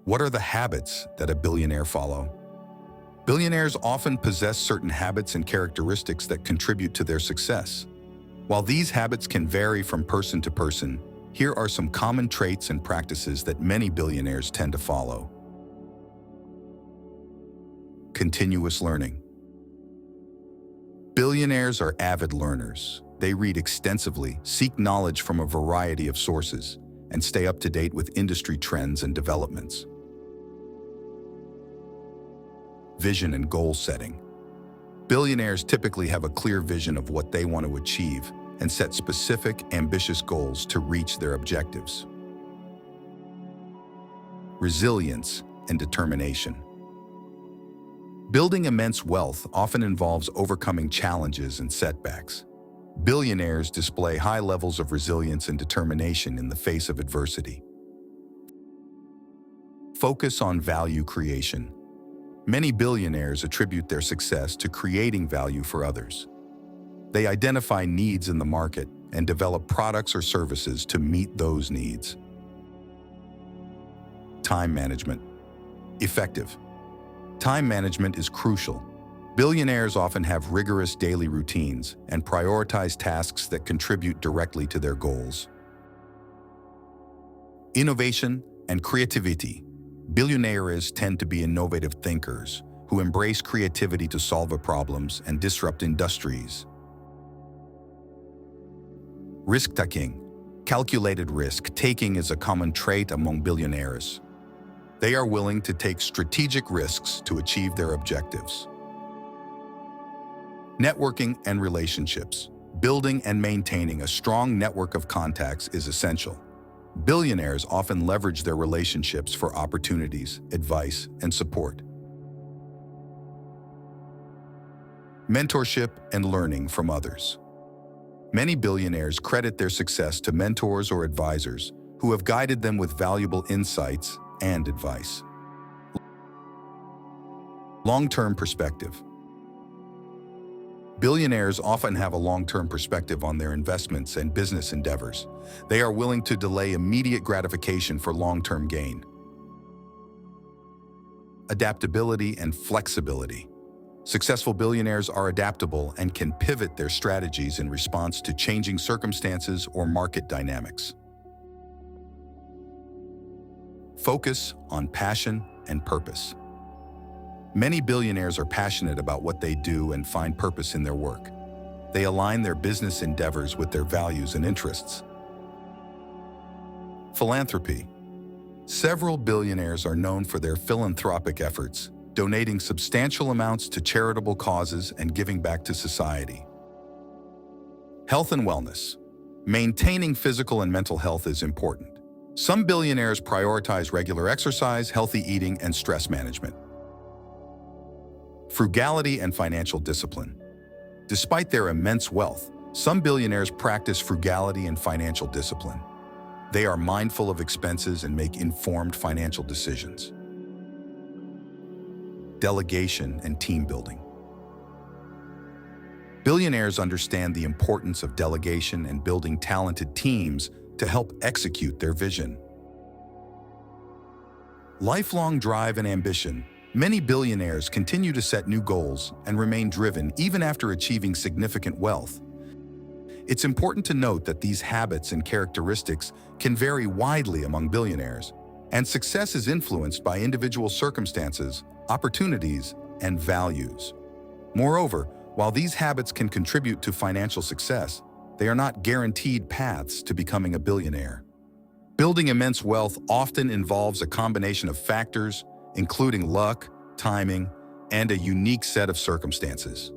What are the habits that a billionaire follow? Billionaires often possess certain habits and characteristics that contribute to their success. While these habits can vary from person to person, here are some common traits and practices that many billionaires tend to follow. Continuous learning. Billionaires are avid learners. They read extensively, seek knowledge from a variety of sources, and stay up to date with industry trends and developments. Vision and goal setting. Billionaires typically have a clear vision of what they want to achieve and set specific, ambitious goals to reach their objectives. Resilience and determination. Building immense wealth often involves overcoming challenges and setbacks. Billionaires display high levels of resilience and determination in the face of adversity. Focus on value creation. Many billionaires attribute their success to creating value for others. They identify needs in the market and develop products or services to meet those needs. Time management. Effective. Time management is crucial. Billionaires often have rigorous daily routines and prioritize tasks that contribute directly to their goals. Innovation and creativity. Billionaires tend to be innovative thinkers who embrace creativity to solve problems and disrupt industries. Risk-taking. Calculated risk-taking is a common trait among billionaires. They are willing to take strategic risks to achieve their objectives. Networking and relationships. Building and maintaining a strong network of contacts is essential. Billionaires often leverage their relationships for opportunities, advice, and support. Mentorship and learning from others. Many billionaires credit their success to mentors or advisors who have guided them with valuable insights and advice. Long-term perspective. Billionaires often have a long-term perspective on their investments and business endeavors. They are willing to delay immediate gratification for long-term gain. Adaptability and flexibility. Successful billionaires are adaptable and can pivot their strategies in response to changing circumstances or market dynamics. Focus on passion and purpose. Many billionaires are passionate about what they do and find purpose in their work. They align their business endeavors with their values and interests. Philanthropy. Several billionaires are known for their philanthropic efforts, donating substantial amounts to charitable causes and giving back to society. Health and wellness. Maintaining physical and mental health is important. Some billionaires prioritize regular exercise, healthy eating, and stress management. Frugality and financial discipline. Despite their immense wealth, some billionaires practice frugality and financial discipline. They are mindful of expenses and make informed financial decisions. Delegation and team building. Billionaires understand the importance of delegation and building talented teams to help execute their vision. Lifelong drive and ambition. Many billionaires continue to set new goals and remain driven even after achieving significant wealth. It's important to note that these habits and characteristics can vary widely among billionaires, and success is influenced by individual circumstances, opportunities, and values. Moreover, while these habits can contribute to financial success, they are not guaranteed paths to becoming a billionaire. Building immense wealth often involves a combination of factors, including luck, timing, and a unique set of circumstances.